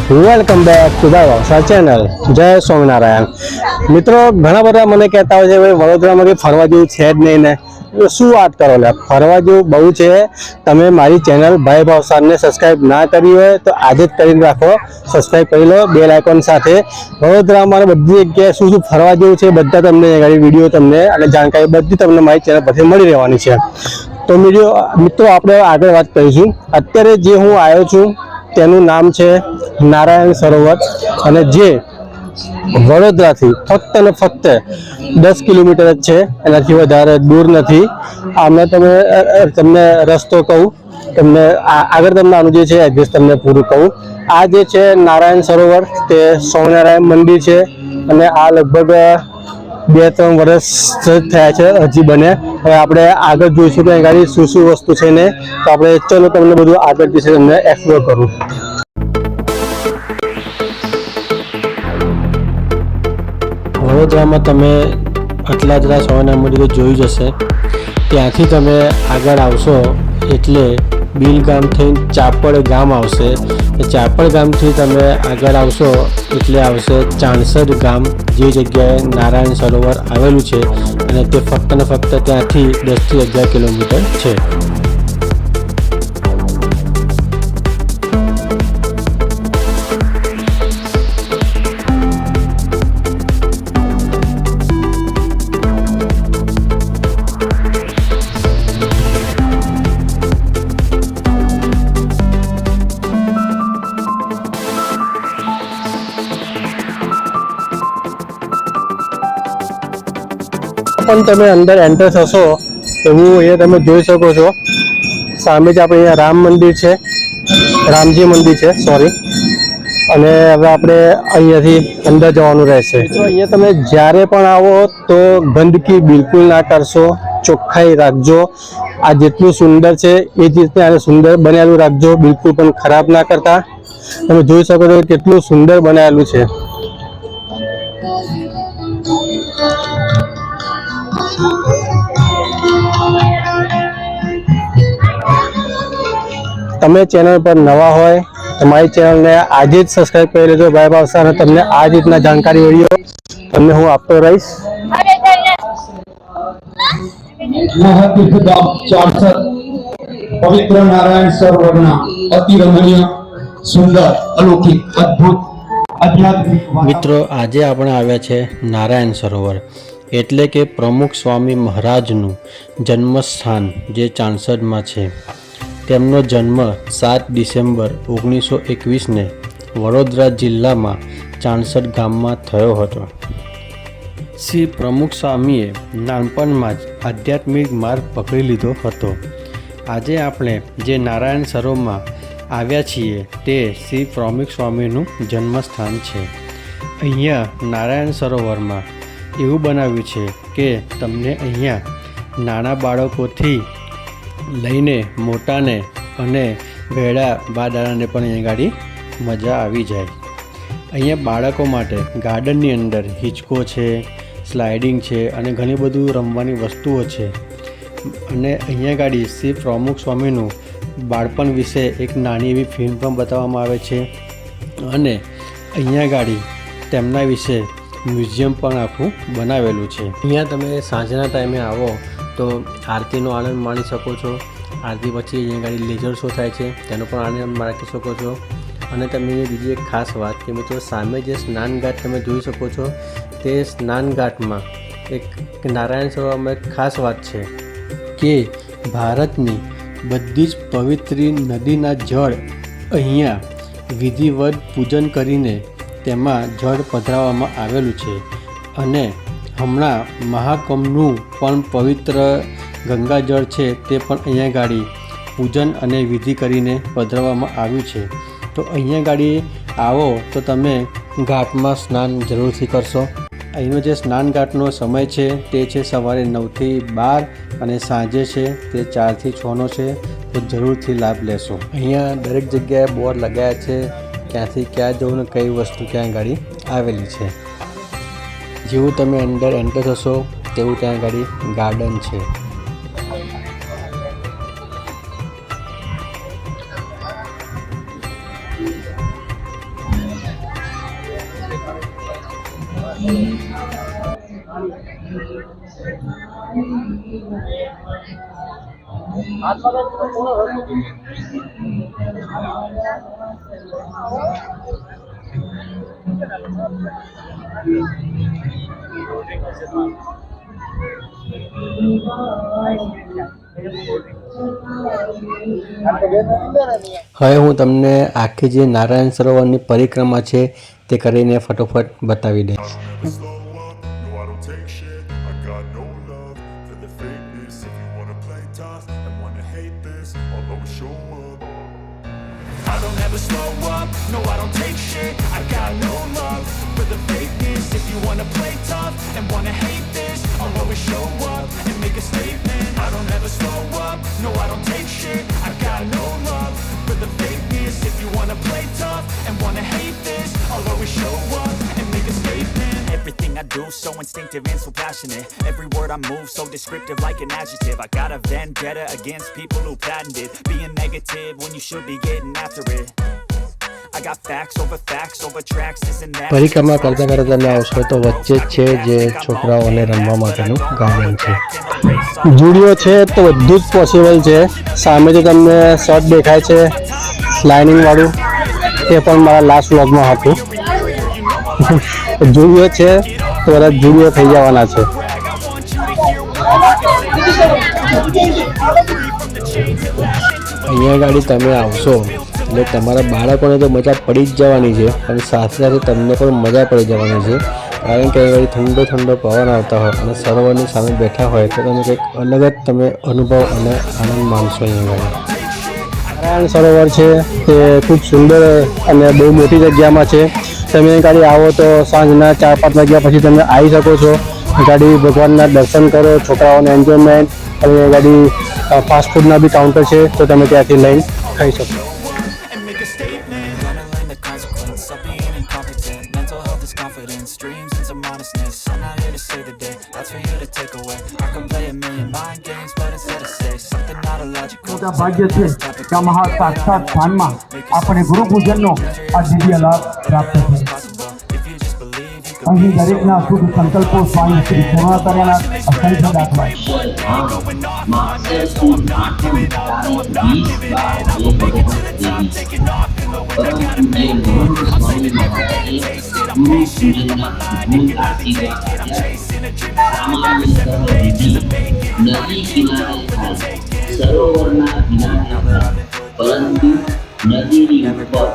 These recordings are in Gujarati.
વેલકમ બેક ટુ ધ વોસા ચેનલ. જય સ્વામિનારાયણ. મિત્રો ઘણા બધા મને કહેતા હોય છે ભાઈ વડોદરામાં કંઈ ફરવા જેવું છે જ નહીં ને. શું વાત કરો લે, ફરવા જેવું બહુ છે. તમે મારી ચેનલ ભાઈ ભાવસારને સબસ્ક્રાઇબ ના કરી હોય તો આજે જ કરીને રાખો, સબસ્ક્રાઇબ કરી લો બેલ આઇકોન સાથે. વડોદરામાં બધી જગ્યાએ શું શું ફરવા જેવું છે બધા તમને વિડીયો તમને અને જાણકારી બધી તમને મારી ચેનલ પરથી મળી રહેવાની છે. તો મિત્રો આપણે આગળ વાત કરીશું. અત્યારે જે હું આવ્યો છું તેનું નામ છે નારાયણ સરોવર અને જે વડોદરાથી ફક્ત અને ફક્ત 10 કિલોમીટર જ છે, એનાથી વધારે દૂર નથી. અમે તમને રસ્તો કહું, તમને આગળ તમને આનું જે છે એડ્રેસ તમને પૂરું કહું. આ જે છે નારાયણ સરોવર તે સ્વામિનારાયણ મંદિર છે અને આ લગભગ 2-3 વર્ષ થયા છે હજી બને. હવે આપણે આગળ જોઈશું કે ગાડી શું શું વસ્તુ છે ને, તો આપણે ચલો તમને બધું આગળ જે છે તમને એક્સપ્લોર કરું. વડોદરામાં તમે આટલા સ્વામિનારાયણ મંદિર જોયું જ હશે. ત્યાંથી તમે આગળ આવશો એટલે બિલ ગામ થઈને ચાપડ ગામ આવશે. ચાપડ ગામથી તમે આગળ આવશો એટલે આવશે ચાણસદ ગામ, જે જગ્યાએ નારાયણ સરોવર આવેલું છે અને તે ફક્ત ને ફક્ત ત્યાંથી 10 થી 11 કિલોમીટર છે. પણ તમે અંદર એન્ટર થશો એવું અહીંયા તમે જોઈ શકો છો. સામે જ આપણે અહીંયા રામ મંદિર છે, રામજી મંદિર છે સોરી. અને હવે આપણે અહીંયાથી અંદર જવાનું રહેશે. તો અહીંયા તમે જ્યારે પણ આવો તો ગંદકી બિલકુલ ના કરશો, ચોખ્ખાઈ રાખજો. આ જેટલું સુંદર છે એ જ રીતે આને સુંદર બનાવેલું રાખજો, બિલકુલ પણ ખરાબ ના કરતા. તમે જોઈ શકો છો કેટલું સુંદર બનાવેલું છે. તમે ચેનલ પર નવા હોય તો મારી ચેનલને આજે જ સબસ્ક્રાઇબ કરી લેજો ભાઈ ભાવસા, અને તમને આ જ રીતના જાણકારી વિડીયો તમને હું આપતો રહીશ. પવિત્ર નારાયણ સરોવરના અતિ રમણીય, સુંદર, અલૌકિક, અદ્ભુત, આધ્યાત્મિક. મિત્રો આજે આપણે આવ્યા છે નારાયણ સરોવર, એટલે કે પ્રમુખ સ્વામી મહારાજનું જન્મસ્થાન જે ચાણસદમાં છે. તેમનો જન્મ 7 ડિસેમ્બર 1921ને વડોદરા જિલ્લામાં ચાણસદ ગામમાં થયો હતો. શ્રી પ્રમુખ સ્વામીએ નાનપણમાં જ આધ્યાત્મિક માર્ગ પકડી લીધો હતો. આજે આપણે જે નારાયણ સરોવરમાં આવ્યા છીએ તે શ્રી પ્રમુખ સ્વામીનું જન્મસ્થાન છે. અહીંયા નારાયણ સરોવરમાં એવું બનાવ્યું છે કે તમને અહીંયા નાના બાળકોથી લઈને મોટાને અને ભેડા બા દાદાને પણ અહીંયા ગાડી મજા આવી જાય. અહીંયા બાળકો માટે ગાર્ડનની અંદર હિંચકો છે, સ્લાઇડિંગ છે અને ઘણી બધું રમવાની વસ્તુઓ છે. અને અહીંયા ગાડી શ્રી પ્રમુખ સ્વામીનું બાળપણ વિશે એક નાની એવી ફિલ્મ પણ બતાવવામાં આવે છે. અને અહીંયા ગાડી તેમના વિશે મ્યુઝિયમ પણ આખું બનાવેલું છે. અહીંયા તમે સાંજના ટાઈમે આવો તો આરતીનો આનંદ માણી શકો છો. આરતી પછી અહીંયા ગાડી લેઝર શો થાય છે, તેનો પણ આનંદ માણી શકો છો. અને તમે બીજી એક ખાસ વાત કે મિત્રો સામે જે સ્નાન ઘાટ તમે જોઈ શકો છો, તે સ્નાન ઘાટમાં એક નારાયણ સરોવરમાં એક ખાસ વાત છે કે ભારતની બધી જ પવિત્ર નદીના જળ અહીંયા વિધિવત પૂજન કરીને તેમાં જળ પધરાવવામાં આવેલું છે. અને હમણાં મહાકુંભનું પણ પવિત્ર ગંગાજળ છે તે પણ અહીંયા ગાડી પૂજન અને વિધિ કરીને પધરાવવામાં આવ્યું છે. તો અહીંયા ગાડી આવો તો તમે ઘાટમાં સ્નાન જરૂરથી કરશો. અહીંનો જે સ્નાન ઘાટનો સમય છે તે છે સવારે 9 થી 12 અને સાંજે છે તે 4 થી 6નો છે. તો જરૂરથી લાભ લેશો. અહીંયા દરેક જગ્યાએ બોર્ડ લગાવ્યા છે ક્યાંથી ક્યાં જવું ને કઈ વસ્તુ ક્યાં ગાડી આવેલી છે. જેવું તમે અંદર એન્ટર થશો તેવું ત્યાં ગાડી ગાર્ડન છે. હવે હું તમને આખી જે નારાયણ સરોવરની પરિક્રમા છે તે કરીને ફટોફટ બતાવી દઈશ. Never slow up, no I don't take shit. I got no love for the fakeness. If you wanna play tough and wanna hate this, I'll always show up. I don't ever slow up, no I don't take shit. I got no love for the fakeness. If you wanna play tough and wanna hate this, I'll always show up and make a statement. I don't ever slow up, no I don't take shit. I got no love for the fakeness. If you wanna play tough and wanna hate this, I'll always show up and make a statement. Everything I do so instinctive and so passionate. Every word I move so descriptive like an adjective. I got a vendetta against people who patented being negative when you should be getting after it. I got facts over tracks, this and that. પરિક્રમા કરતાં કરતાં તમે આવશો તો વચ્ચે જ છે જે છોકરાઓને રમવા માટેનું ગાર્ડન છે. જુડિયો છે તો બધું જ પોસિબલ છે. સામે જે તમને શર્ટ દેખાય છે લાઇનિંગ વાળું તે પણ મારા લાસ્ટ વ્લોગમાં હતું. જુડિયો છે તો બધા જુડિયો થઈ જવાના છે. અહીંયા ગાડી તમે આવશો એટલે તમારા બાળકોને તો મજા પડી જ જવાની છે અને સાથે સાથે તમને પણ મજા પડી જવાની છે. કારણ કે અહીં ઠંડો ઠંડો પવન આવતા હોય અને સરોવરની સામે બેઠા હોય તો તમે કંઈક અલગ જ તમે અનુભવ અને આનંદ માણશો. અહીંયા ગાડી નારાયણ સરોવર છે તે ખૂબ સુંદર અને બહુ મોટી જગ્યામાં છે. તમે ગાડી આવો તો સાંજના 4-5 વાગ્યા પછી તમે આવી શકો છો. ગાડી ભગવાનના દર્શન કરો, છોકરાઓને એન્જોયમેન્ટ અને ગાડી ફાસ્ટ ફૂડના બી કાઉન્ટર છે તો તમે ત્યાંથી લઈને ખાઈ શકો. And make a statement. Gonna learn the consequence of being incompetent. Mental health is confidence, dreams and some honestness. I'm not here to save the day, that's for you to take away. I can play a million mind games, but instead of say something not illogical. મોટા ભાગ્ય છે કે આ મહા સાક્ષાત સ્થાનમાં આપણે ગુરુ પૂજનનો આ દિવ્ય લાભ પ્રાપ્ત થયો. અહીં દરેકના શુભ સંકલ્પો સ્વામી શ્રી પૂર્ણતર્યાના અસંખ્ય દાખલા. નદી કિનારે થાય સરોવરના કિનારે પરંતુ નદીની ઉપર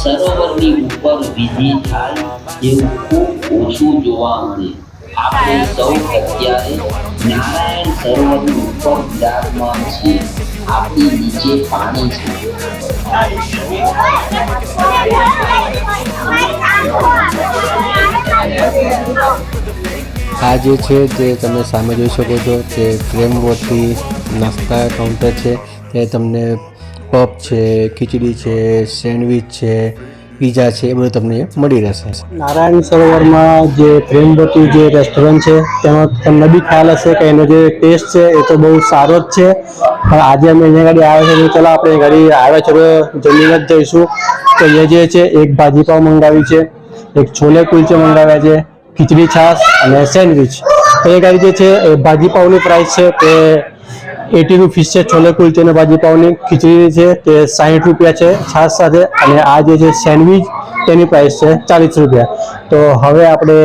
સરોવરની ઉપર વિધિ થાય એવું ખૂબ ઓછું જોવા મળે. આપણે સૌ અત્યારે નારાયણ સરોવરની ઉપર વિરાજમાન છીએ. આપણી નીચે પાણી છે. આ જે છે તે તમે સામે જોઈ શકો છો તે પ્રેમવતી નાસ્તા કાઉન્ટર છે. તે તમને પફ છે, ખીચડી છે, સેન્ડવિચ છે, પીઝા છે, એ બધું તમને મળી રહેશે. નારાયણ સરોવરમાં જે પ્રેમવતી જે રેસ્ટોરન્ટ છે તેમાં તમને બી ખ્યાલ હશે કે એનો જે ટેસ્ટ છે એ તો બહુ સારો જ છે. પણ આજે અમે અહીંયા ગાડી આવ્યા છે તો ચાલો આપણે ગાડી આવ્યા છે તો જમીને જ જઈશું. તો અહીંયા જે છે એક ભાજીપાવ મંગાવી છે, એક છોલે કુલચે મંગાવ્યા છે, ખીચડી છાશ અને સેન્ડવિચ. તો એ ગાડી જે છે એ ભાજીપાવની પ્રાઇસ છે તે 80 રૂપીસ છે. છોલે કુલચે અને ભાજીપાવની ખીચડી છે તે 60 રૂપિયા છે છાશ સાથે. અને આ જે છે સેન્ડવિચ તેની પ્રાઇસ છે 40 રૂપિયા. તો હવે આપણે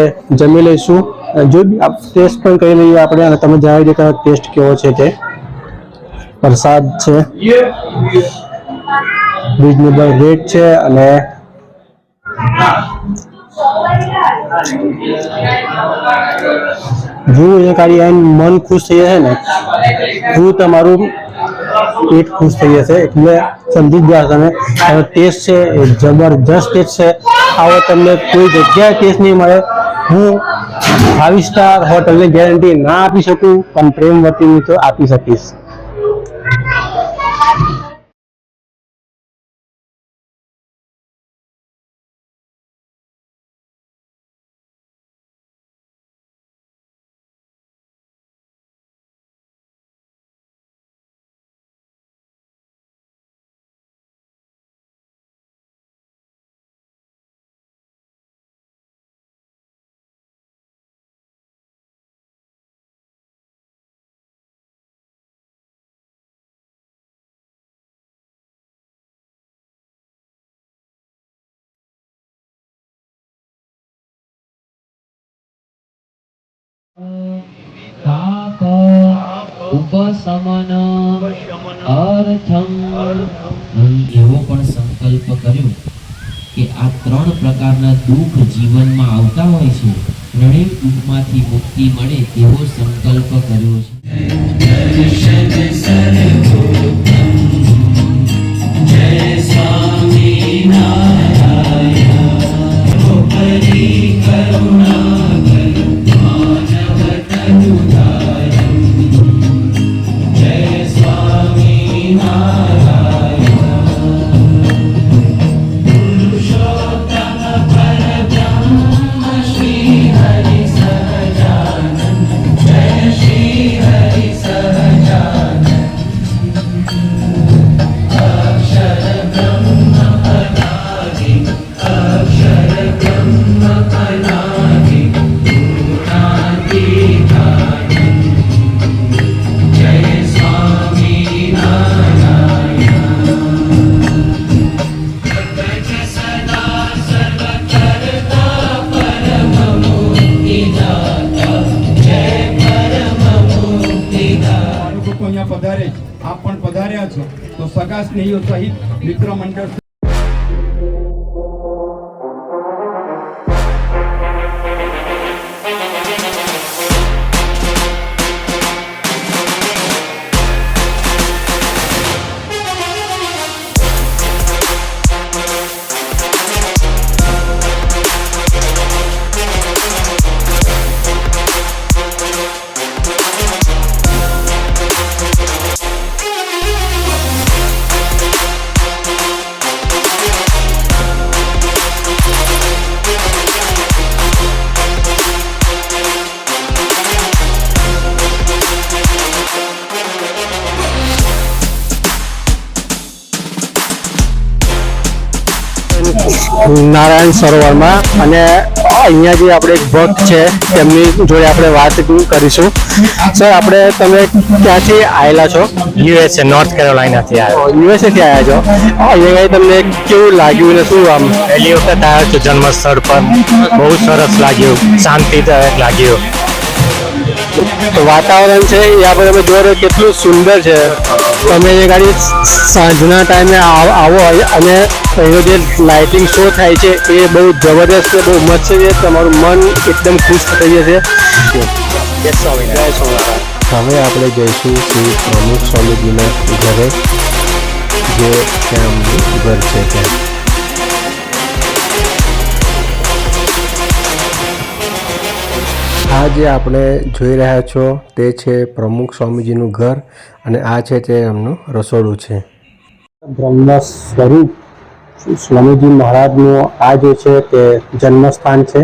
જમી લઈશું. જો ટેસ્ટ પણ કરી લઈએ આપણે અને તમે જણાવી દો કે ટેસ્ટ કેવો છે. તે પ્રસાદ છે, રિઝનેબલ રેટ છે અને જો એ ગાડી આવીને મન ખુશ થઈ જશે ને જો તમારું પેટ ખુશ થઈ જશે એટલે સમજી જ ગયા તમે. એનો ટેસ્ટ છે એ જબરજસ્ત ટેસ્ટ છે. આવો તમને કોઈ જગ્યાએ ટેસ્ટ નહીં મળે. હું 5 સ્ટાર હોટલની ગેરંટી ના આપી શકું પણ પ્રેમવતીની તો આપી શકીશ. પાપ ઉપશમન અર્થમ. એવો પણ સંકલ્પ કર્યો કે આ 3 પ્રકારના દુઃખ જીવનમાં આવતા હોય છે, ત્રણેય દુઃખમાંથી મુક્તિ મળે તેવો સંકલ્પ કર્યો છે. અહીંયા પધારે છે, આપ પણ પધાર્યા છો તો સગા સ્નેહીઓ સહિત મિત્ર મંડળ નારાયણ સરોવરમાં, અને અહીંયા જે આપણે એક ભક્ત છે તેમની જોડે આપણે વાત કરીશું. સર, તમે ક્યાંથી આવેલા છો? યુએસએ નોર્થ કેરોલાઇનાથી આવ્યો. યુએસએ થી આવ્યા છો. અહીંયા તમને કેવું લાગ્યું ને શું આમ? પહેલી વખત આવ્યો છું જન્મ સ્થળ પર, બહુ સરસ લાગ્યું, શાંતિદાયક લાગ્યું. તો વાતાવરણ છે એ આપણે તમે જોવો કેટલું સુંદર છે. તમે જે ગાડી સાંજના ટાઈમે આવો અને એનો જે લાઇટિંગ શો થાય છે એ બહુ જબરદસ્ત છે, બહુ મસ્ત છે. તમારું મન એકદમ ખુશ થઈ જશે. જય સ્વામિનારાયણ. હવે આપણે જઈશું શ્રી પ્રમુખ સ્વામીજીના ઘરે, જે તેમનું ઘર છે ત્યાં. આ જે આપણે જોઈ રહ્યા છો તે છે પ્રમુખ સ્વામીજીનું ઘર, અને આ છે તે એમનું રસોડું છે. બ્રહ્મ સ્વરૂપ સ્વામીજી મહારાજનું આ જે છે તે જન્મસ્થાન છે.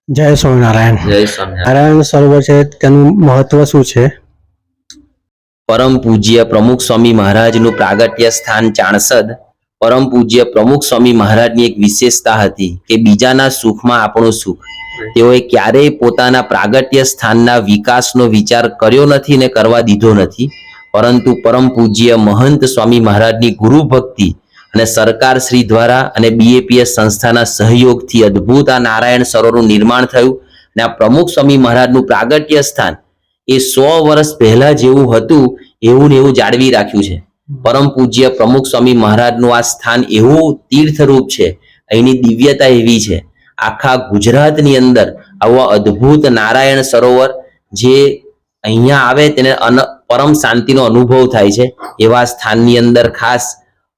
જય સ્વામિનારાયણ. જય સ્વામિનારાયણ. નારાયણ સરોવર છે તેનું મહત્વ શું છે? પરમ પૂજ્ય પ્રમુખ સ્વામી મહારાજનું પ્રાગટ્ય સ્થાન ચાણસદ પરમ પૂજ્ય પ્રમુખ સ્વામી મહારાજની એક વિશેષતા હતી કે બીજાના સુખમાં આપણું સુખ. તેઓએ ક્યારેય પોતાના પ્રાગટ્ય સ્થાનના વિકાસનો વિચાર કર્યો નથી ને કરવા દીધો નથી, પરંતુ પરમ પૂજ્ય મહંત સ્વામી મહારાજની ગુરુ ભક્તિ અને સરકાર શ્રી દ્વારા અને BAPS સંસ્થાના સહયોગથી અદ્ભુત આ નારાયણ સરોવરનું નિર્માણ થયું. અને આ પ્રમુખ સ્વામી મહારાજનું પ્રાગટ્ય સ્થાન એ 100 વર્ષ પહેલા જેવું હતું એવું ને એવું જાળવી રાખ્યું છે. પરમ પૂજ્ય પ્રમુખ સ્વામી મહારાજનું આ સ્થાન એવું તીર્થરૂપ છે, અહીંની દિવ્યતા એવી છે. આખા ગુજરાતની અંદર આવા અદ્ભુત નારાયણ સરોવર જે અહીંયા આવે તેને પરમ શાંતિનો અનુભવ થાય છે. એવા સ્થાનની અંદર ખાસ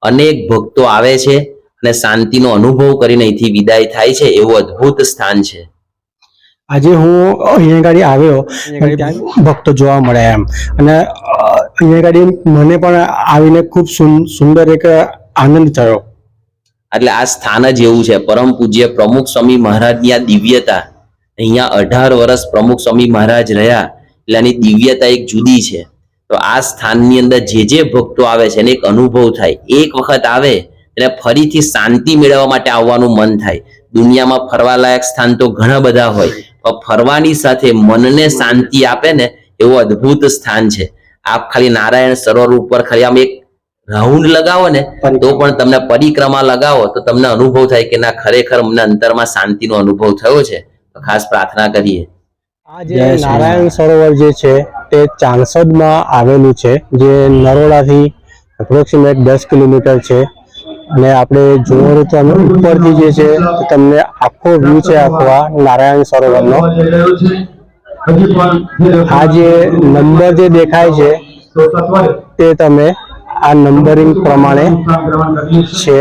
અનેક ભક્તો આવે છે અને શાંતિનો અનુભવ કરીને અહીંથી વિદાય થાય છે. એવું અદ્ભુત સ્થાન છે. આજે હું અહીંયા ગાડી આવ્યો, ત્યાં ભક્તો જોવા મળે એમ, અને અહીંયા ગાડી મને પણ આવીને ખૂબ સુંદર એક આનંદ થયો. એટલે આ સ્થાન જ એવું છે. પરમ પૂજ્ય પ્રમુખ સ્વામી મહારાજની આ દિવ્યતા, અહીંયા 18 વર્ષ પ્રમુખ સ્વામી મહારાજ રહ્યા એટલે આની દિવ્યતા એક જુદી છે. તો આ સ્થાનની અંદર જે ભક્તો આવે છે એને એક અનુભવ થાય. એક વખત આવે એટલે ફરીથી શાંતિ મેળવવા માટે આવવાનું મન થાય. દુનિયામાં ફરવાલાયક સ્થાન તો ઘણા બધા હોય, પણ ફરવાની સાથે મનને શાંતિ આપે ને એવું અદ્ભુત સ્થાન છે. આપ ખાલી નારાયણ સરોવર ઉપર ખાલી આમ એક રાઉન્ડ લગાવો ને તો પણ તમને પરિક્રમા લગાવો તો તમને અનુભવ થાય કે ના ખરેખર અમને અંતરમાં શાંતિનો અનુભવ થયો છે. તો ખાસ પ્રાર્થના કરીએ. આ જે નારાયણ સરોવર જે છે તે ચાણસદમાં આવેલું છે, જે નરોડાથી એપ્રોક્સિમેટ 10 કિલોમીટર છે. અને આપણે જોવાનું તો અમે ઉપરથી જે છે તો તમને આખો વ્યૂ છે આખો આ નારાયણ સરોવરનો. આ જે નંબર જે દેખાય છે તે તમે આ નંબરિંગ પ્રમાણે છે.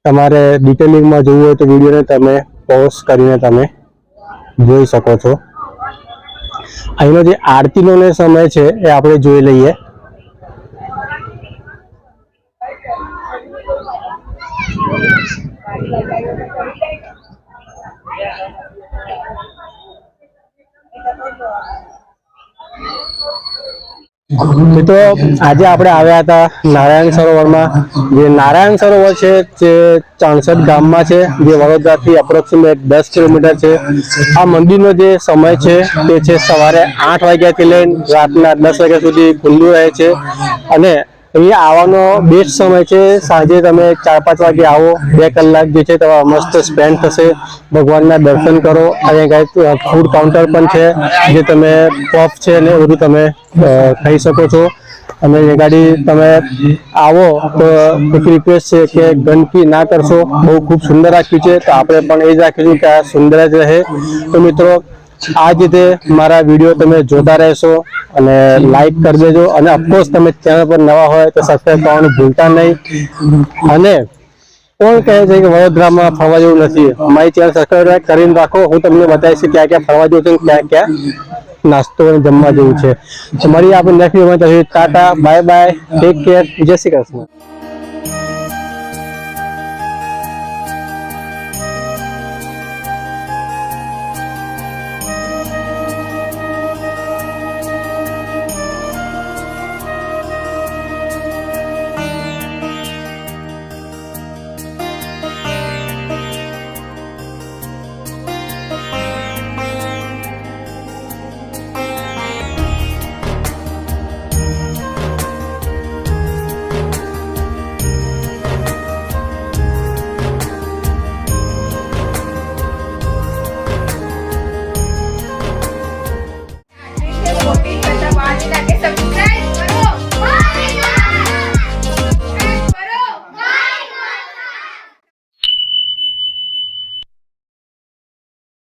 તમારે ડિટેલિંગમાં જોવું હોય તો વિડીયોને તમે પોઝ કરીને તમે જોઈ શકો છો. અહીંનો જે આરતીનો ને સમય છે એ આપણે જોઈ લઈએ. તો આજે આપણે આવ્યા હતા નારાયણ સરોવરમાં. જે નારાયણ સરોવર છે જે ચાણસદ ગામમાં છે, જે વડોદરાથી એપ્રોક્સિમેટ 10 કિલોમીટર છે. આ મંદિરનો જે સમય છે તે છે સવારે 8 વાગ્યાથી લઈને રાતના 10 વાગ્યા સુધી ખુલ્લું રહે છે. અને અહીંયા આવવાનો બેસ્ટ સમય છે સાંજે. તમે 4-5 વાગે આવો, 2 કલાક જે છે તમારા મસ્ત સ્પેન્ડ થશે. ભગવાનના દર્શન કરો. અહીંયા કંઈક ફૂડ કાઉન્ટર પણ છે, જે તમે પફ છે ને એ બધું તમે ખાઈ શકો છો. અને એ ગાડી તમે આવો તો એક રિક્વેસ્ટ છે કે ગંદકી ના કરશો. બહુ ખૂબ સુંદર રાખ્યું છે, તો આપણે પણ એ જ રાખીશું કે આ સુંદર જ રહે. તો મિત્રો, આ જ રીતે મારા વિડીયો તમે જોતા રહેશો અને લાઈક કરી દેજો. અને ઓફકોર્સ તમે ચેનલ પર નવા હોય તો સબસ્ક્રાઈબ કરવાનું ભૂલતા નહીં. અને કોણ કહે છે કે વડોદરામાં ફરવા જેવું નથી? મારી ચેનલ સબસ્ક્રાઈબ કરીને રાખો. હું તમને બતાવીશ ક્યાં ક્યાં ફરવા જેવું છે, ક્યાં ક્યાં નાસ્તો અને જમવા જેવું છે. તો મળીએ આપણે નેક્સ્ટ વિડીયોમાં. Tata, bye bye, take care, જય શ્રી કૃષ્ણ.